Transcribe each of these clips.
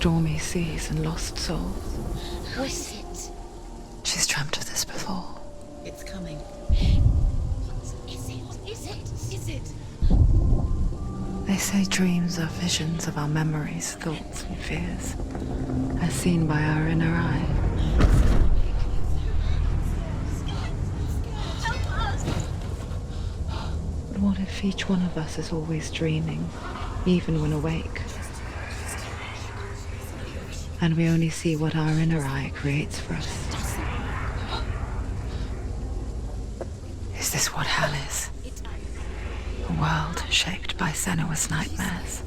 stormy seas and lost souls. Who is it? She's dreamt of this before. It's coming. What is it? Is it? They say dreams are visions of our memories, thoughts and fears, as seen by our inner eye. But what if each one of us is always dreaming, even when awake? And we only see what our inner eye creates for us. Is this what hell is? A world shaped by Senua's nightmares.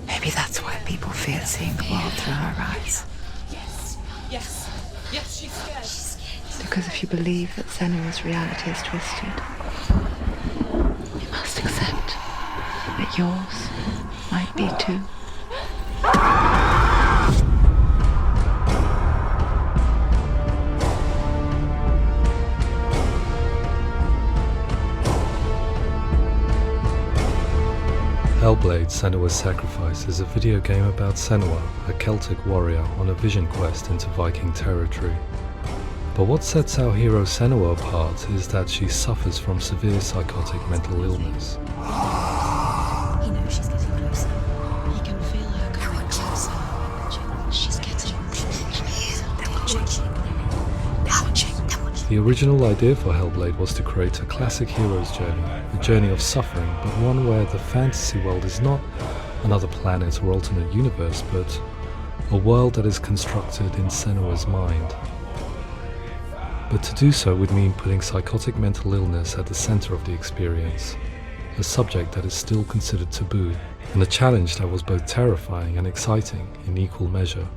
Maybe that's why people fear seeing the world through her eyes. Yes, she's scared. Because if you believe that Senua's reality is twisted, you must accept that yours might be too. Hellblade: Senua's Sacrifice is a video game about Senua, a Celtic warrior on a vision quest into Viking territory. But what sets our hero Senua apart is that she suffers from severe psychotic mental illness. He knows she's getting closer. He can feel her coming closer. She's getting closer. The original idea for Hellblade was to create a classic hero's journey, a journey of suffering, but one where the fantasy world is not another planet or alternate universe, but a world that is constructed in Senua's mind. But to do so would mean putting psychotic mental illness at the center of the experience, a subject that is still considered taboo, and a challenge that was both terrifying and exciting in equal measure.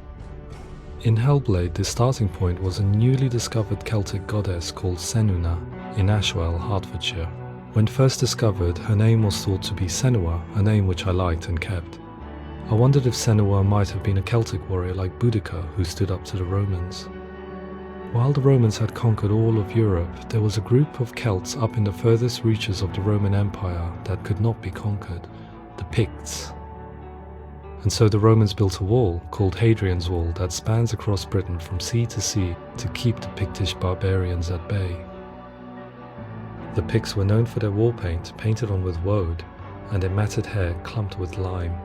In Hellblade, the starting point was a newly discovered Celtic goddess called Senua in Ashwell, Hertfordshire. When first discovered, her name was thought to be Senua, a name which I liked and kept. I wondered if Senua might have been a Celtic warrior like Boudica who stood up to the Romans. While the Romans had conquered all of Europe, there was a group of Celts up in the furthest reaches of the Roman Empire that could not be conquered, the Picts. And so the Romans built a wall, called Hadrian's Wall, that spans across Britain from sea to sea to keep the Pictish barbarians at bay. The Picts were known for their war paint, painted on with woad, and their matted hair clumped with lime.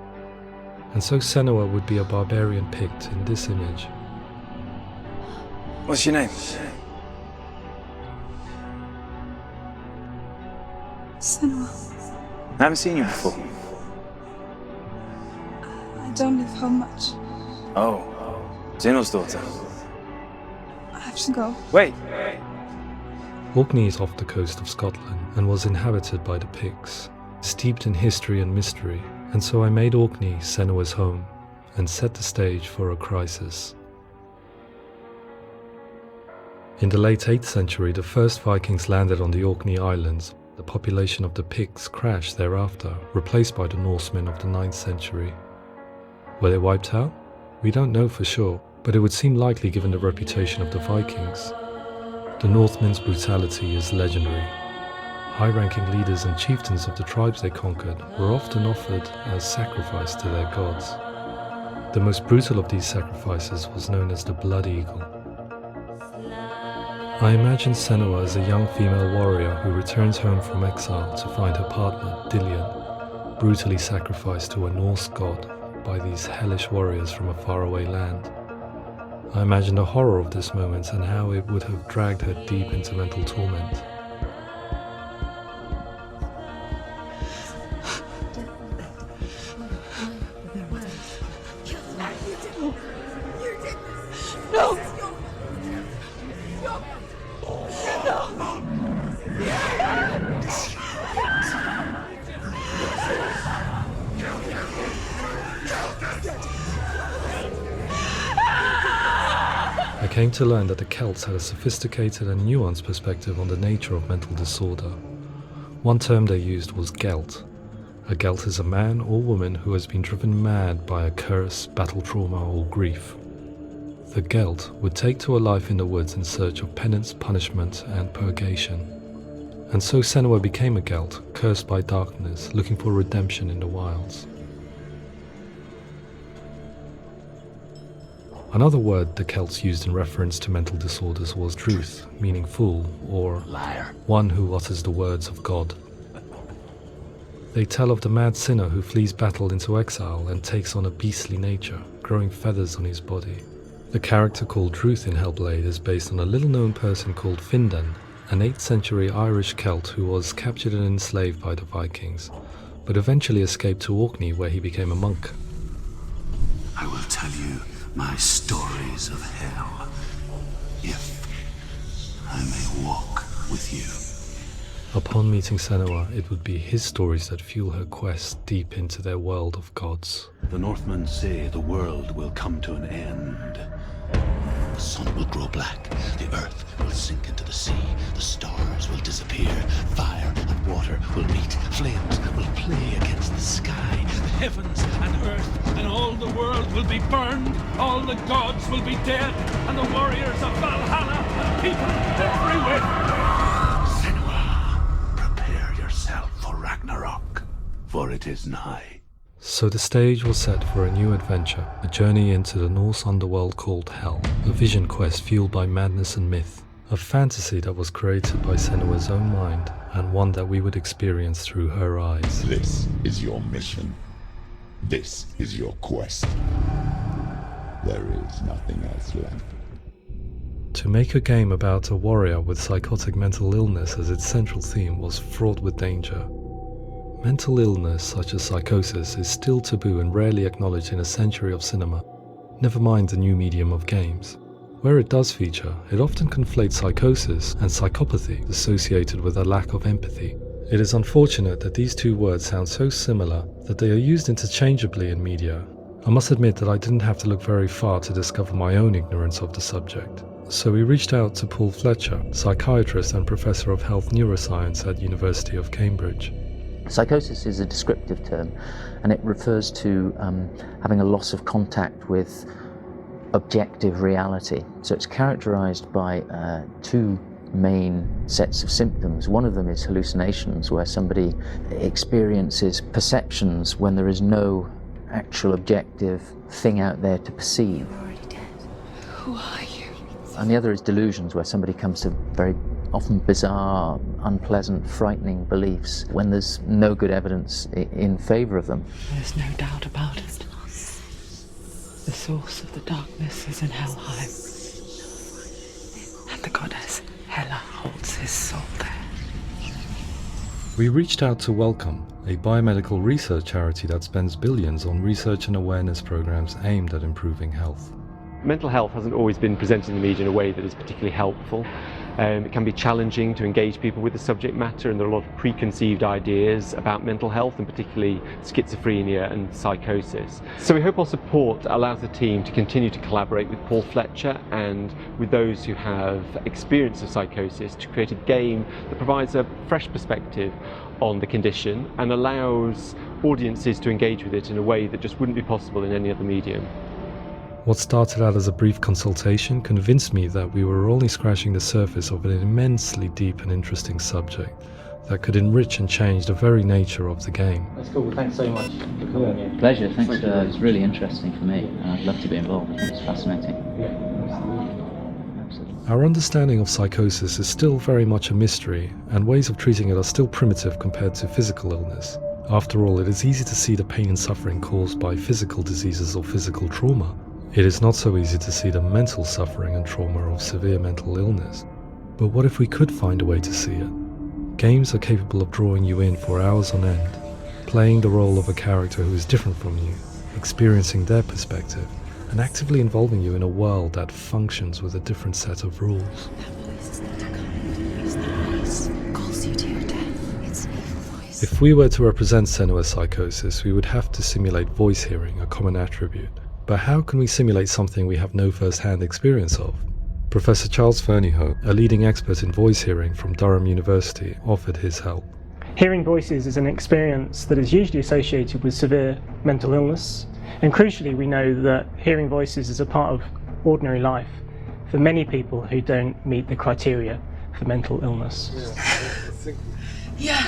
And so Senua would be a barbarian Pict in this image. What's your name? Senua. I haven't seen you before. I don't live home much. Oh, Zeno's daughter. I have to go. Wait! Orkney is off the coast of Scotland and was inhabited by the Picts, steeped in history and mystery, and so I made Orkney Senua's home and set the stage for a crisis. In the late 8th century, the first Vikings landed on the Orkney Islands. The population of the Picts crashed thereafter, replaced by the Norsemen of the 9th century. Were they wiped out? We don't know for sure, but it would seem likely given the reputation of the Vikings. The Northmen's brutality is legendary. High-ranking leaders and chieftains of the tribes they conquered were often offered as sacrifice to their gods. The most brutal of these sacrifices was known as the Blood Eagle. I imagine Senua as a young female warrior who returns home from exile to find her partner, Dillion, brutally sacrificed to a Norse god by these hellish warriors from a faraway land. I imagine the horror of this moment and how it would have dragged her deep into mental torment. I came to learn that the Celts had a sophisticated and nuanced perspective on the nature of mental disorder. One term they used was Gelt. A Gelt is a man or woman who has been driven mad by a curse, battle trauma, or grief. The Gelt would take to a life in the woods in search of penance, punishment, and purgation. And so Senua became a Gelt, cursed by darkness, looking for redemption in the wilds. Another word the Celts used in reference to mental disorders was truth, meaning fool, or Liar. one who utters the words of God. They tell of the mad sinner who flees battle into exile and takes on a beastly nature, growing feathers on his body. The character called Truth in Hellblade is based on a little-known person called Findan, an 8th century Irish Celt who was captured and enslaved by the Vikings, but eventually escaped to Orkney where he became a monk. I will tell you my stories of hell, if I may walk with you. Upon meeting Senua, it would be his stories that fuel her quest deep into their world of gods. The Northmen say the world will come to an end. The sun will grow black, the earth will sink into the sea, the stars will disappear, fire and water will meet, flames will play against the sky, the heavens and earth and all the world will be burned, all the gods will be dead, and the warriors of Valhalla and people everywhere. Senua, prepare yourself for Ragnarok, for it is nigh. So the stage was set for a new adventure, a journey into the Norse underworld called Hell, a vision quest fueled by madness and myth, a fantasy that was created by Senua's own mind, and one that we would experience through her eyes. This is your mission. This is your quest. There is nothing else left. To make a game about a warrior with psychotic mental illness as its central theme was fraught with danger. Mental illness such as psychosis is still taboo and rarely acknowledged in a century of cinema, never mind the new medium of games. Where it does feature, it often conflates psychosis and psychopathy associated with a lack of empathy. It is unfortunate that these two words sound so similar that they are used interchangeably in media. I must admit that I didn't have to look very far to discover my own ignorance of the subject. So we reached out to Paul Fletcher, psychiatrist and professor of health neuroscience at University of Cambridge. Psychosis is a descriptive term, and it refers to having a loss of contact with objective reality. So it's characterized by two main sets of symptoms. One of them is hallucinations, where somebody experiences perceptions when there is no actual objective thing out there to perceive. You're already dead. Who are you? And the other is delusions, where somebody comes to very often bizarre, unpleasant, frightening beliefs when there's no good evidence in favour of them. There's no doubt about it. The source of the darkness is in Helheim, and the goddess Hela holds his soul there. We reached out to Welcome, a biomedical research charity that spends billions on research and awareness programs aimed at improving health. Mental health hasn't always been presented in the media in a way that is particularly helpful. It can be challenging to engage people with the subject matter, and there are a lot of preconceived ideas about mental health, and particularly schizophrenia and psychosis. So we hope our support allows the team to continue to collaborate with Paul Fletcher and with those who have experience of psychosis to create a game that provides a fresh perspective on the condition and allows audiences to engage with it in a way that just wouldn't be possible in any other medium. What started out as a brief consultation convinced me that we were only scratching the surface of an immensely deep and interesting subject that could enrich and change the very nature of the game. That's cool. Thanks so much for coming here. Pleasure. Thanks. It's really interesting for me. I'd love to be involved. It's fascinating. Absolutely. Our understanding of psychosis is still very much a mystery, and ways of treating it are still primitive compared to physical illness. After all, it is easy to see the pain and suffering caused by physical diseases or physical trauma. It is not so easy to see the mental suffering and trauma of severe mental illness. But what if we could find a way to see it? Games are capable of drawing you in for hours on end, playing the role of a character who is different from you, experiencing their perspective, and actively involving you in a world that functions with a different set of rules. That voice is not a kind. It's that voice calls you to your death. It's an evil voice. If we were to represent Senua's psychosis, we would have to simulate voice hearing, a common attribute. But how can we simulate something we have no first-hand experience of? Professor Charles Fernyhough, a leading expert in voice hearing from Durham University, offered his help. Hearing voices is an experience that is usually associated with severe mental illness, and crucially we know that hearing voices is a part of ordinary life for many people who don't meet the criteria for mental illness. Yeah.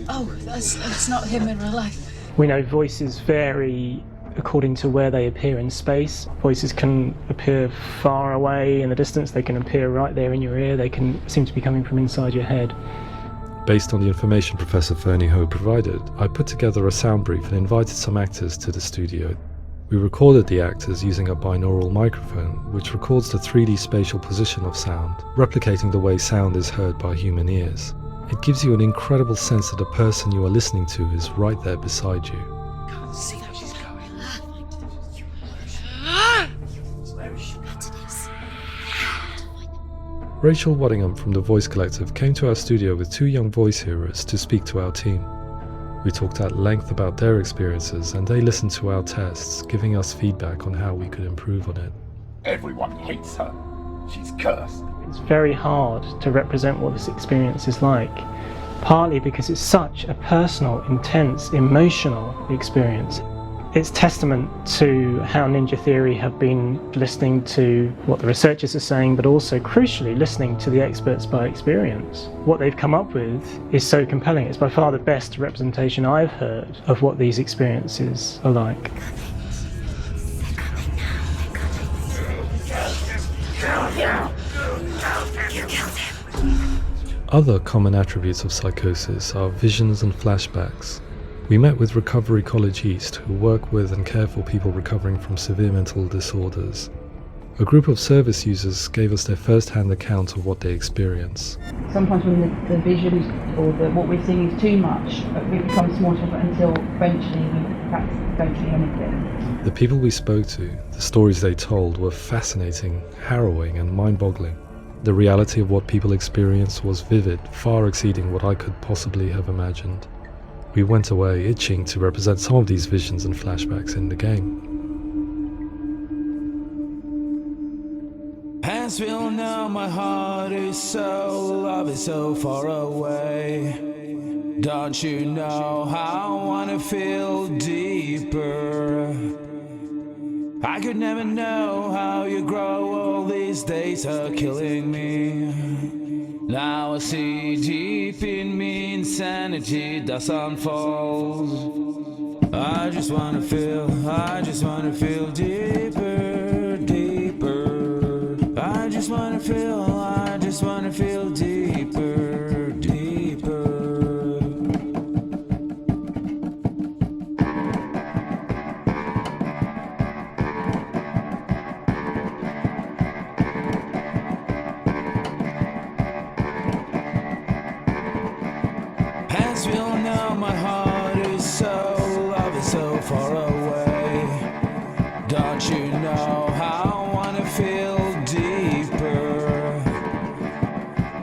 Oh, that's not him in real life. We know voices vary according to where they appear in space. Voices can appear far away in the distance, they can appear right there in your ear, they can seem to be coming from inside your head. Based on the information Professor Fernie Ho provided, I put together a sound brief and invited some actors to the studio. We recorded the actors using a binaural microphone, which records the 3D spatial position of sound, replicating the way sound is heard by human ears. It gives you an incredible sense that the person you are listening to is right there beside you. Can't see how she's going. Rachel Waddingham from the Voice Collective came to our studio with 2 young voice hearers to speak to our team. We talked at length about their experiences and they listened to our tests, giving us feedback on how we could improve on it. Everyone hates her. She's cursed. It's very hard to represent what this experience is like, partly because it's such a personal, intense, emotional experience. It's testament to how Ninja Theory have been listening to what the researchers are saying, but also crucially listening to the experts by experience. What they've come up with is so compelling. It's by far the best representation I've heard of what these experiences are like. Other common attributes of psychosis are visions and flashbacks. We met with Recovery College East, who work with and care for people recovering from severe mental disorders. A group of service users gave us their first-hand account of what they experience. Sometimes when the visions or what we're seeing is too much, it becomes more difficult until eventually we perhaps don't see anything. The people we spoke to, the stories they told, were fascinating, harrowing and mind-boggling. The reality of what people experienced was vivid, far exceeding what I could possibly have imagined. We went away itching to represent some of these visions and flashbacks in the game. As we all know, my heart is so, love is so far away. Don't you know how I wanna feel deeper? I could never know how you grow, all these days are killing me. Now I see deep in me insanity does unfold. I just wanna feel deeper, deeper. I just wanna feel deeper, deeper. As we all know, my heart is so, love is so far away. Don't you know how I wanna feel deeper?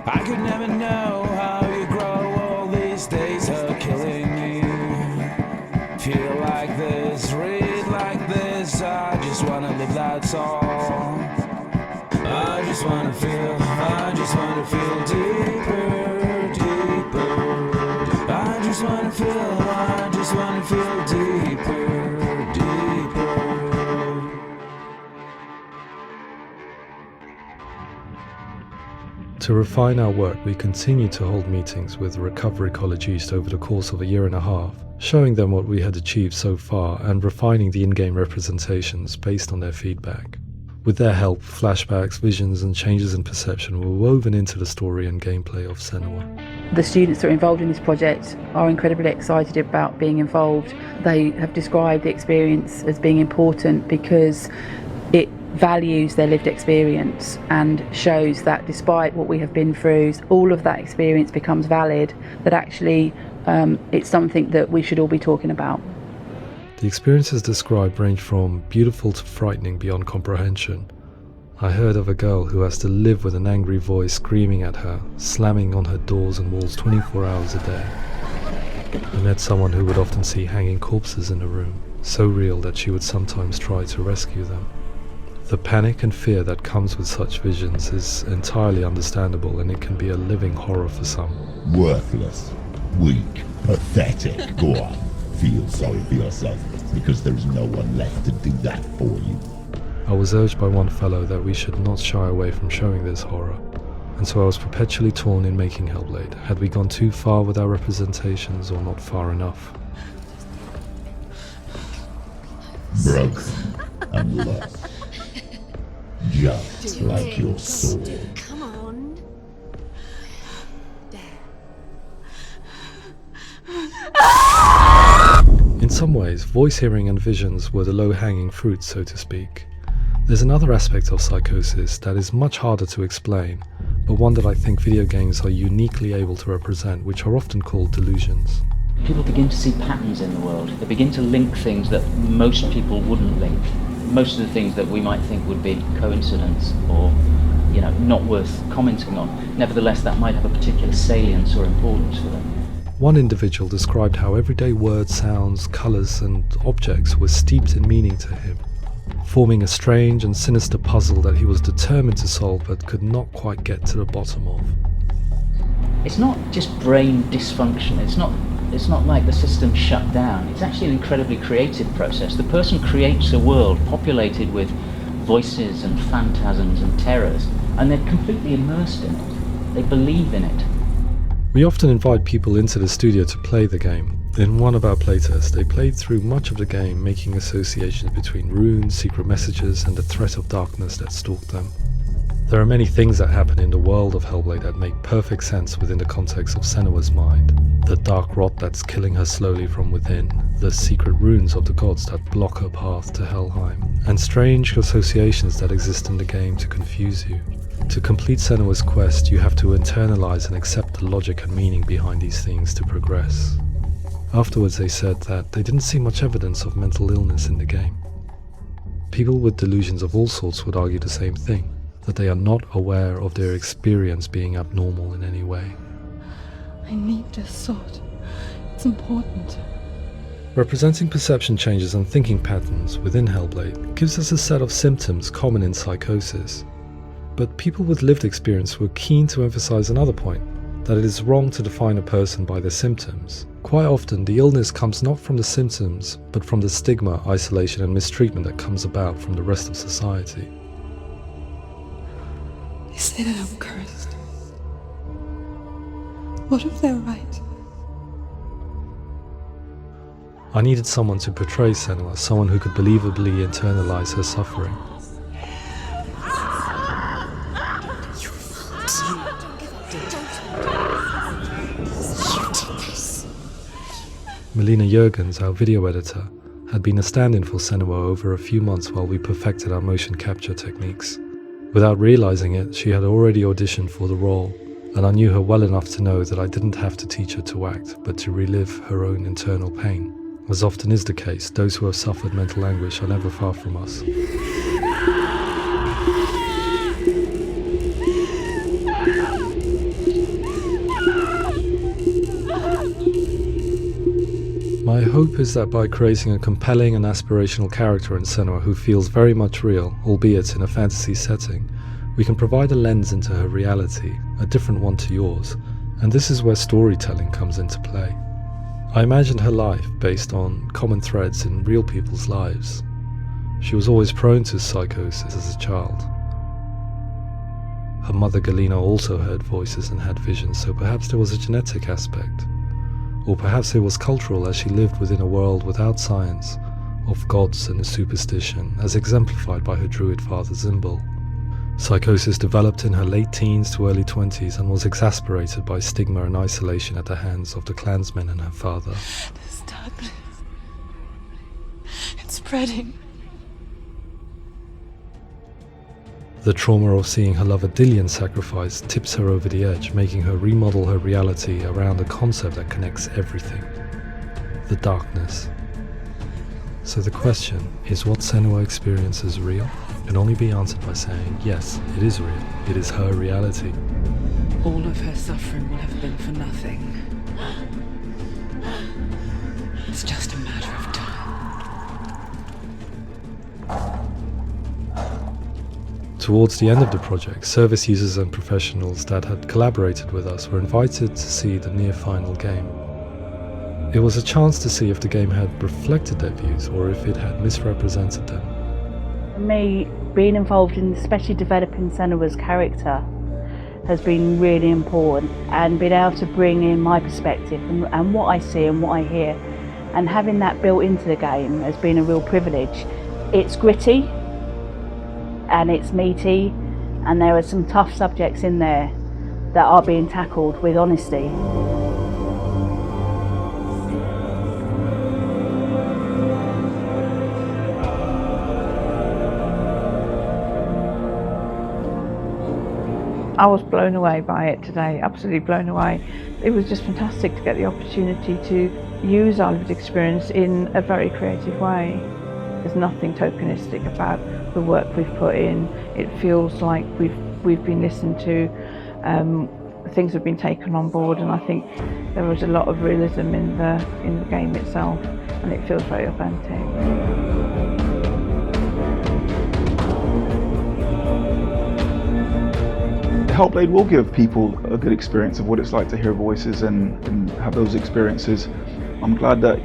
I could never know how you grow, all these days are killing me. Feel like this, read like this, I just wanna live, that's all. I just wanna feel deeper, deeper. I just wanna feel deeper, deeper. To refine our work, we continue to hold meetings with Recovery College East over the course of a year and a half, showing them what we had achieved so far and refining the in-game representations based on their feedback. With their help, flashbacks, visions and changes in perception were woven into the story and gameplay of Senua. The students that are involved in this project are incredibly excited about being involved. They have described the experience as being important because it values their lived experience and shows that despite what we have been through, all of that experience becomes valid, that actually it's something that we should all be talking about. The experiences described range from beautiful to frightening beyond comprehension. I heard of a girl who has to live with an angry voice screaming at her, slamming on her doors and walls 24 hours a day. I met someone who would often see hanging corpses in a room, so real that she would sometimes try to rescue them. The panic and fear that comes with such visions is entirely understandable, and it can be a living horror for some. Worthless, weak, pathetic. Go on, feel sorry for yourself, because there is no one left to do that for you. I was urged by one fellow that we should not shy away from showing this horror, and so I was perpetually torn in making Hellblade. Had we gone too far with our representations or not far enough? broken and lost. Just like your soul. Come on. In some ways, voice hearing and visions were the low-hanging fruit, so to speak. There's another aspect of psychosis that is much harder to explain, but one that I think video games are uniquely able to represent, which are often called delusions. People begin to see patterns in the world. They begin to link things that most people wouldn't link. Most of the things that we might think would be coincidence or, not worth commenting on. Nevertheless, that might have a particular salience or importance for them. One individual described how everyday words, sounds, colours and objects were steeped in meaning to him, forming a strange and sinister puzzle that he was determined to solve but could not quite get to the bottom of. It's not just brain dysfunction, it's not like the system shut down. It's actually an incredibly creative process. The person creates a world populated with voices and phantasms and terrors, and they're completely immersed in it. They believe in it. We often invite people into the studio to play the game. In one of our playtests, they played through much of the game, making associations between runes, secret messages, and the threat of darkness that stalked them. There are many things that happen in the world of Hellblade that make perfect sense within the context of Senua's mind. The dark rot that's killing her slowly from within, the secret runes of the gods that block her path to Helheim, and strange associations that exist in the game to confuse you. To complete Senua's quest, you have to internalize and accept the logic and meaning behind these things to progress. Afterwards, they said that they didn't see much evidence of mental illness in the game. People with delusions of all sorts would argue the same thing, that they are not aware of their experience being abnormal in any way. I need this sword. It's important. Representing perception changes and thinking patterns within Hellblade gives us a set of symptoms common in psychosis. But people with lived experience were keen to emphasize another point, that it is wrong to define a person by their symptoms. Quite often, the illness comes not from the symptoms, but from the stigma, isolation and mistreatment that comes about from the rest of society. They say that I'm cursed. What if they're right? I needed someone to portray Senua, someone who could believably internalize her suffering. Melina Jurgens, our video editor, had been a stand-in for Senua over a few months while we perfected our motion capture techniques. Without realizing it, she had already auditioned for the role, and I knew her well enough to know that I didn't have to teach her to act, but to relive her own internal pain. As often is the case, those who have suffered mental anguish are never far from us. My hope is that by creating a compelling and aspirational character in Senua who feels very much real, albeit in a fantasy setting, we can provide a lens into her reality, a different one to yours, and this is where storytelling comes into play. I imagined her life based on common threads in real people's lives. She was always prone to psychosis as a child. Her mother Galina also heard voices and had visions, so perhaps there was a genetic aspect. Or perhaps it was cultural, as she lived within a world without science, of gods and superstition, as exemplified by her druid father Zimbal. Psychosis developed in her late teens to early 20s and was exacerbated by stigma and isolation at the hands of the clansmen and her father. This darkness. It's spreading. The trauma of seeing her lover Dillian sacrificed tips her over the edge, making her remodel her reality around a concept that connects everything: the darkness. So the question, is what Senua experiences real? Can only be answered by saying, yes, it is real. It is her reality. All of her suffering will have been for nothing. It's just a matter of time. Towards the end of the project, service users and professionals that had collaborated with us were invited to see the near-final game. It was a chance to see if the game had reflected their views or if it had misrepresented them. For me, being involved in especially developing Senua's character has been really important, and being able to bring in my perspective and what I see and what I hear and having that built into the game has been a real privilege. It's gritty and it's meaty, and there are some tough subjects in there that are being tackled with honesty. I was blown away by it today, absolutely blown away. It was just fantastic to get the opportunity to use our lived experience in a very creative way. There's nothing tokenistic about the work we've put in. It feels like we've been listened to, things have been taken on board, and I think there was a lot of realism in the game itself, and it feels very authentic. Hellblade will give people a good experience of what it's like to hear voices and have those experiences. I'm glad that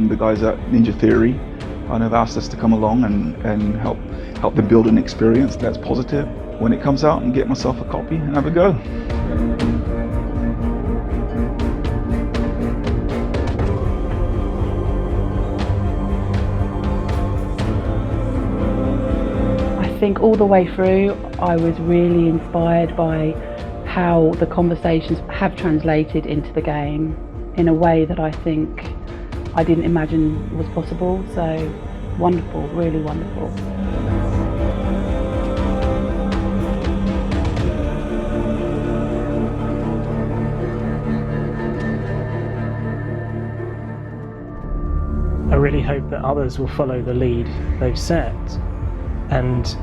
the guys at Ninja Theory kind of asked us to come along and help them build an experience that's positive when it comes out, and get myself a copy and have a go. I think all the way through I was really inspired by how the conversations have translated into the game in a way that I think I didn't imagine was possible. So wonderful, really wonderful. I really hope that others will follow the lead they've set and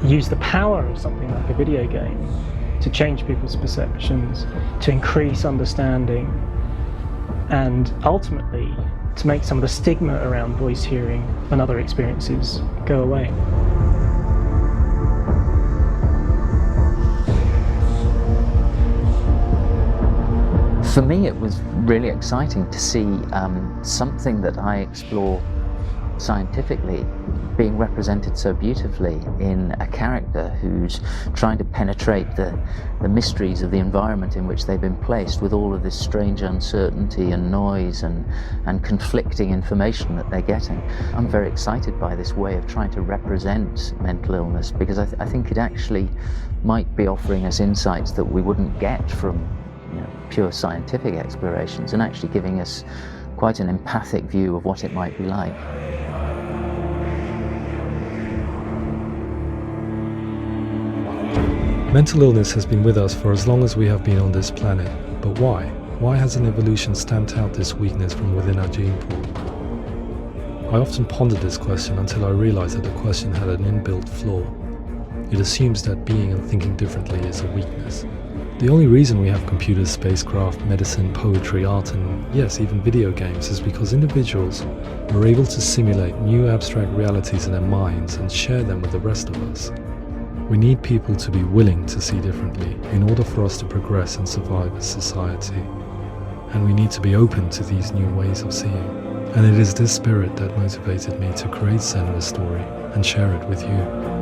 use the power of something like a video game to change people's perceptions, to increase understanding, and ultimately to make some of the stigma around voice hearing and other experiences go away. For me, it was really exciting to see something that I explore scientifically being represented so beautifully in a character who's trying to penetrate the mysteries of the environment in which they've been placed, with all of this strange uncertainty and noise and conflicting information that they're getting. I'm very excited by this way of trying to represent mental illness, because I think it actually might be offering us insights that we wouldn't get from pure scientific explorations, and actually giving us quite an empathic view of what it might be like. Mental illness has been with us for as long as we have been on this planet, but why? Why hasn't evolution stamped out this weakness from within our gene pool? I often pondered this question until I realized that the question had an inbuilt flaw. It assumes that being and thinking differently is a weakness. The only reason we have computers, spacecraft, medicine, poetry, art, and yes, even video games is because individuals are able to simulate new abstract realities in their minds and share them with the rest of us. We need people to be willing to see differently in order for us to progress and survive as society. And we need to be open to these new ways of seeing. And it is this spirit that motivated me to create Senua's story and share it with you.